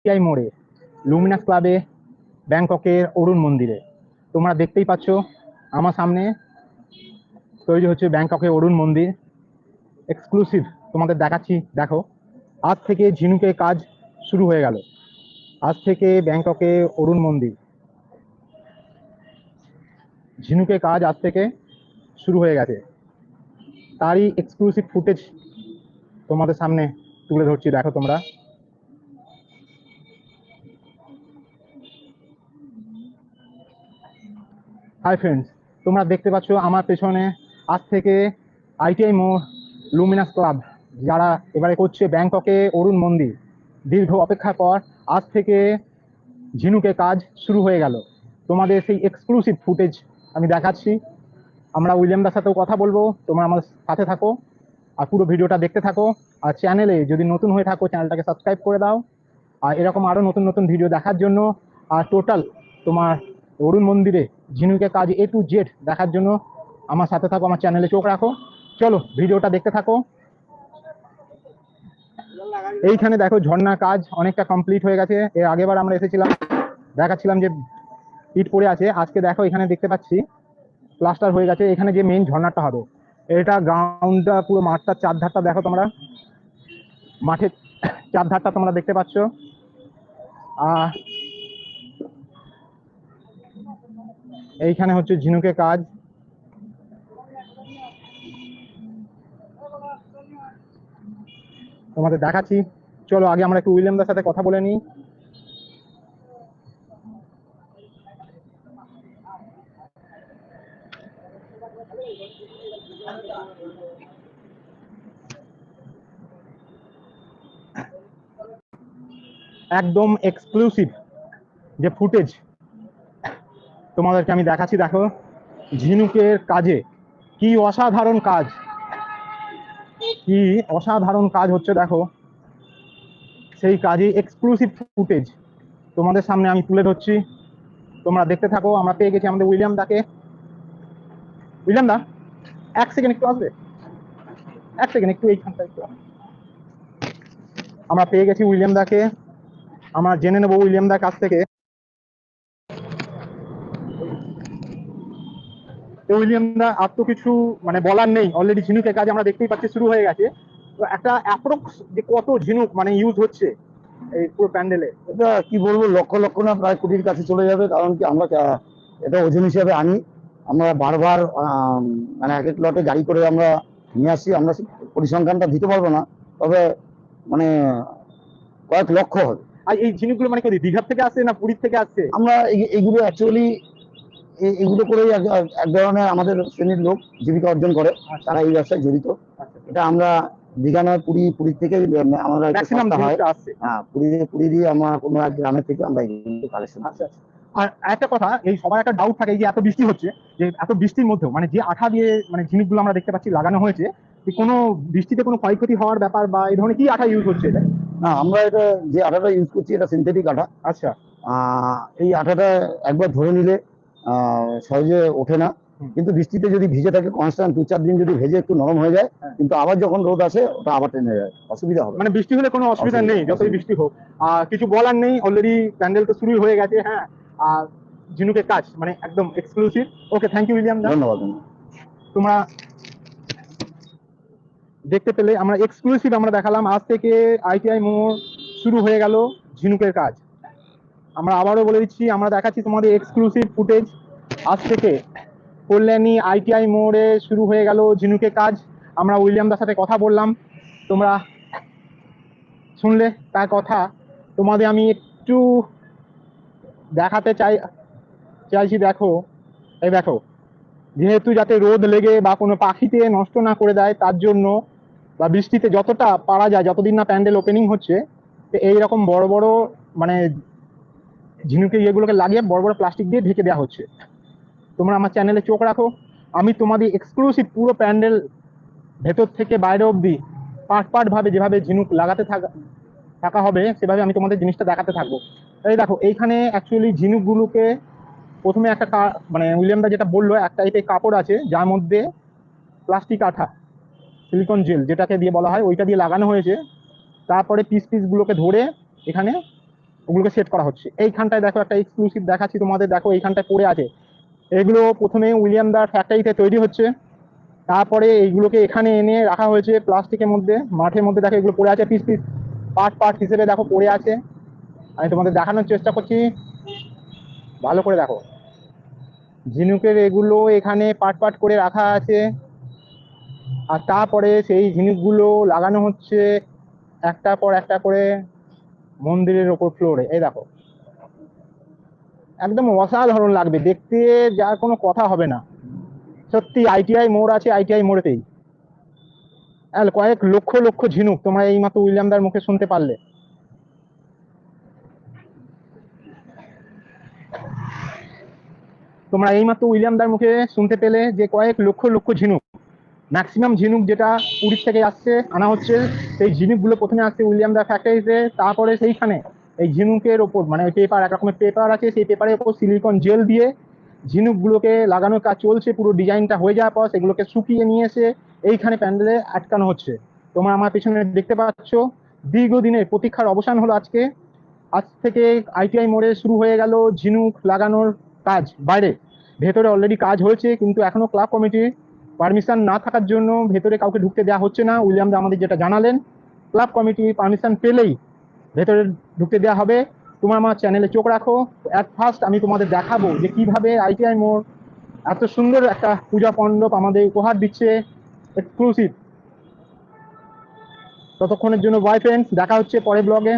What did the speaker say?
ITI মোড়ে Luminous ক্লাবে ব্যাংককের অরুণ মন্দিরে তোমরা দেখতেই পাচ্ছ আমার সামনে তৈরি হচ্ছে ব্যাংককের অরুণ মন্দির। এক্সক্লুসিভ তোমাদের দেখাচ্ছি, দেখো। আজ থেকে ঝিনুকের কাজ শুরু হয়ে গেল। আজ থেকে ব্যাংককে অরুণ মন্দির ঝিনুকের কাজ আজ থেকে শুরু হয়ে গেছে। তারই এক্সক্লুসিভ ফুটেজ তোমাদের সামনে তুলে ধরছি, দেখো তোমরা। হাই ফ্রেন্ডস, তোমরা দেখতে পাচ্ছ আমার পেছনে আজ থেকে আইটিআই মোড় লুমিনাস ক্লাব যারা এবারে করছে ব্যাংককে অরুণ মন্দির, দীর্ঘ অপেক্ষার পর আজ থেকে ঝিনুকে কাজ শুরু হয়ে গেল। তোমাদের সেই এক্সক্লুসিভ ফুটেজ আমি দেখাচ্ছি। আমরা উইলিয়ামদার সাথেও কথা বলবো, তোমরা আমার সাথে থাকো আর পুরো ভিডিওটা দেখতে থাকো। আর চ্যানেলে যদি নতুন হয়ে থাকো চ্যানেলটাকে সাবস্ক্রাইব করে দাও। আর এরকম আরও নতুন নতুন ভিডিও দেখার জন্য আর টোটাল তোমার অরুণ মন্দিরে ঝিনুকের কাজ A to Z দেখার জন্য আমার সাথে থাকো, আমার চ্যানেলে চোখ রাখো। চলো ভিডিওটা দেখতে থাকো। এইখানে দেখো ঝর্ণার কাজ অনেকটা কমপ্লিট হয়ে গেছে। এর আগেবার আমরা এসেছিলাম, দেখাচ্ছিলাম যে ইট পড়ে আছে। আজকে দেখো এখানে দেখতে পাচ্ছি প্লাস্টার হয়ে গেছে। এখানে যে মেইন ঝর্ণাটা হবে, এটা গ্রাউন্ডটা পুরো মাঠটার চারধারটা দেখো তোমরা, মাঠের চারধারটা তোমরা দেখতে পাচ্ছ। এইখানে হচ্ছে ঝিনুকের কাজ। তোমাদের দেখাচ্ছি, চলো আগে আমরা একটু উইলিয়ামদার সাথে কথা বলে নিই। একদম এক্সক্লুসিভ যে ফুটেজ তোমাদেরকে আমি দেখাচ্ছি, দেখো ঝিনুকের কাজে কি অসাধারণ কাজ, কি অসাধারণ কাজ হচ্ছে দেখো। সেই কাজে এক্সক্লুসিভ ফুটেজ তোমাদের সামনে আমি তুলে ধরছি, তোমরা দেখতে থাকো। আমরা পেয়ে গেছি আমাদের উইলিয়াম দাকে। উইলিয়াম দা, এক সেকেন্ড একটু আসবে, এক সেকেন্ড একটু এইখানটা একটু। আমরা পেয়ে গেছি উইলিয়াম দাকে। আমরা জেনে নেবো উইলিয়াম দার কাছ থেকে। তো উইলিয়াম দা, আর তো কিছু মানে বলার নেই, অলরেডি ঝিনুকের কাজ আমরা দেখতেই পাচ্ছি শুরু হয়ে গেছে। তো একটা অ্যাপ্রক্স যে কত ঝিনুক মানে ইউজ হচ্ছে এই পুরো প্যান্ডেলে? এটা কি বলবো, লক্ষ লক্ষ না প্রায় কোটির কাছে চলে যাবে। কারণ কি আমরা এটা ওজন হিসেবে আনি, আমরা বারবার মানে এক এক লটে গাড়ি করে আমরা নিয়ে আসি। আমরা পরিসংখ্যানটা দিতে পারবো না, তবে মানে কয়েক লক্ষ হবে। আর এই ঝিনুকগুলো মানে কি দীঘার থেকে আসছে না পুরীর থেকে আসছে? আমরা এগুলো অ্যাকচুয়ালি এগুলো করেই এক ধরনের আমাদের শ্রেণীর লোক জীবিকা অর্জন করে, তারা এই ব্যবসায় জড়িত। এটা আমরা দীঘা নয়, পুরীর থেকে আমরা হয়। হ্যাঁ, পুরী দিয়ে আমরা কোনো এক গ্রামের থেকে আমরা কালেকশন। আর একটা কথা, এই সবার একটা ডাউট থাকে, যে এত বৃষ্টি হচ্ছে, যে এত বৃষ্টির মধ্যেও মানে যে আঠা দিয়ে মানে ঝিনুকগুলো আমরা দেখতে পাচ্ছি লাগানো হয়েছে, কোনো বৃষ্টিতে কোনো ক্ষয়ক্ষতি হওয়ার ব্যাপার বা এই ধরনের কি আঠা ইউজ হচ্ছে এটা? না, আমরা এটা যে আঠাটা ইউজ করছি এটা সিনথেটিক আঠা। আচ্ছা। এই আঠাটা একবার ধরে নিলে সহজে ওঠে না, কিন্তু বৃষ্টিতে যদি ভিজে থাকে কনস্ট্যান্ট 2-4 দিন যদি ভেজে একটু নরম হয়ে যায়, কিন্তু আবার যখন রোদ আসে ওটা আবার টেনে যায়, অসুবিধা হবে। মানে বৃষ্টি হলে কোনো অসুবিধা নেই, যতই বৃষ্টি হোক। কিছু বলার নেই, অলরেডি প্যান্ডেল তো শুরু হয়ে গেছে। হ্যাঁ, আর ঝিনুকের কাজ মানে একদম exclusive. Okay, thank you William. ধন্যবাদ। তোমরা দেখতে পেলে আমরা এক্সক্লুসিভ আমরা দেখালাম। আজ থেকে আইটিআই মোড় শুরু হয়ে গেল ঝিনুকের কাজ। আমরা আবারও বলে দিচ্ছি, আমরা দেখাচ্ছি তোমাদের এক্সক্লুসিভ ফুটেজ। আজ থেকে কল্যাণী আইটিআই মোড়ে শুরু হয়ে গেল ঝিনুকের কাজ। আমরা উইলিয়ামদার সাথে কথা বললাম, তোমরা শুনলে তার কথা। তোমাদের আমি একটু দেখাতে চাইছি, দেখো এই দেখো, যেহেতু যাতে রোদ লেগে বা কোনো পাখিতে নষ্ট না করে দেয় তার জন্য, বা বৃষ্টিতে যতটা পারা যায় যতদিন না প্যান্ডেল ওপেনিং হচ্ছে, এইরকম বড় বড় মানে ঝিনুকের ইয়েগুলোকে লাগিয়ে বড় বড় প্লাস্টিক দিয়ে ঢেকে দেওয়া হচ্ছে। তোমরা আমার চ্যানেলে চোখ রাখো, আমি তোমাদের এক্সক্লুসিভ পুরো প্যান্ডেল ভেতর থেকে বাইরে অবধি পার্ট ভাবে যেভাবে ঝিনুক লাগাতে থাকা হবে সেভাবে আমি তোমাদের জিনিসটা দেখাতে থাকবো। এই দেখো, এইখানে অ্যাকচুয়ালি ঝিনুকগুলোকে প্রথমে একটা মানে উইলিয়ামদা যেটা বললো, এক টাইপের কাপড় আছে যার মধ্যে প্লাস্টিক আঠা, সিলিকন জেল যেটাকে দিয়ে বলা হয়, ওইটা দিয়ে লাগানো হয়েছে। তারপরে পিসগুলোকে ধরে এখানে ওগুলোকে সেট করা হচ্ছে। এইখানটায় দেখো একটা এক্সক্লুসিভ দেখাচ্ছি তোমাদের, দেখো এইখানটায় পড়ে আছে। এগুলো প্রথমে উইলিয়ামদার ফ্যাক্টরিতে তৈরি হচ্ছে, তারপরে এইগুলোকে এখানে এনে রাখা হয়েছে প্লাস্টিকের মধ্যে, মাঠের মধ্যে। দেখো এগুলো পড়ে আছে পিস পিস, পার্ট পার্ট হিসেবে দেখো পড়ে আছে। আমি তোমাদের দেখানোর চেষ্টা করছি, ভালো করে দেখো। ঝিনুকের এগুলো এখানে পার্ট পার্ট করে রাখা আছে, আর তারপরে সেই ঝিনুকগুলো লাগানো হচ্ছে একটার পর একটা করে মন্দিরের ওপর ফ্লোরে। এই দেখো, একদম অসাধারণ লাগবে দেখতে, যার কোনো কথা হবে না। সত্যি আইটিআই মোড় আছে, আইটিআই মোড়েতেই কয়েক লক্ষ লক্ষ ঝিনুক তোমরা এইমাত্র উইলিয়ামদার মুখে শুনতে পারলে। তোমরা এইমাত্র উইলিয়ামদার মুখে শুনতে পেলে যে কয়েক লক্ষ লক্ষ ঝিনুক, ম্যাক্সিমাম ঝিনুক যেটা পুরীর থেকে আসছে, আনা হচ্ছে, সেই ঝিনুকগুলো প্রথমে আসছে উইলিয়ামদার ফ্যাক্টরিতে, তারপরে সেইখানে এই ঝিনুকের ওপর মানে ওই পেপার, এক রকমের পেপার আছে, সেই পেপারের ওপর সিলিকন জেল দিয়ে ঝিনুকগুলোকে লাগানোর কাজ চলছে। পুরো ডিজাইনটা হয়ে যাওয়ার পর সেগুলোকে শুকিয়ে নিয়ে এসে এইখানে প্যান্ডেলে আটকানো হচ্ছে। তোমরা আমার পিছনে দেখতে পাচ্ছ, দীর্ঘদিনের প্রতীক্ষার অবসান হলো আজকে। আজ থেকে আইটিআই মোড়ে শুরু হয়ে গেল ঝিনুক লাগানোর কাজ। বাইরে, ভেতরে অলরেডি কাজ হয়েছে, কিন্তু এখনো ক্লাব কমিটির পারমিশন না থাকার জন্য ভেতরে কাউকে ঢুকতে দেওয়া হচ্ছে না। উইলিয়াম দা আমাদের যেটা জানালেন, ক্লাব কমিটি পারমিশন পেলেই ভেতরে ঢুকতে দেওয়া হবে। তোমরা আমার চ্যানেলে চোখ রাখো, অ্যাট ফার্স্ট আমি তোমাদের দেখাবো যে কিভাবে আইটিআই মোড় এত সুন্দর একটা পূজা মণ্ডপ আমাদের উপহার দিচ্ছে, এক্সক্লুসিভ। ততক্ষণের জন্য বাই ফ্রেন্ডস, দেখা হচ্ছে পরের ব্লগে।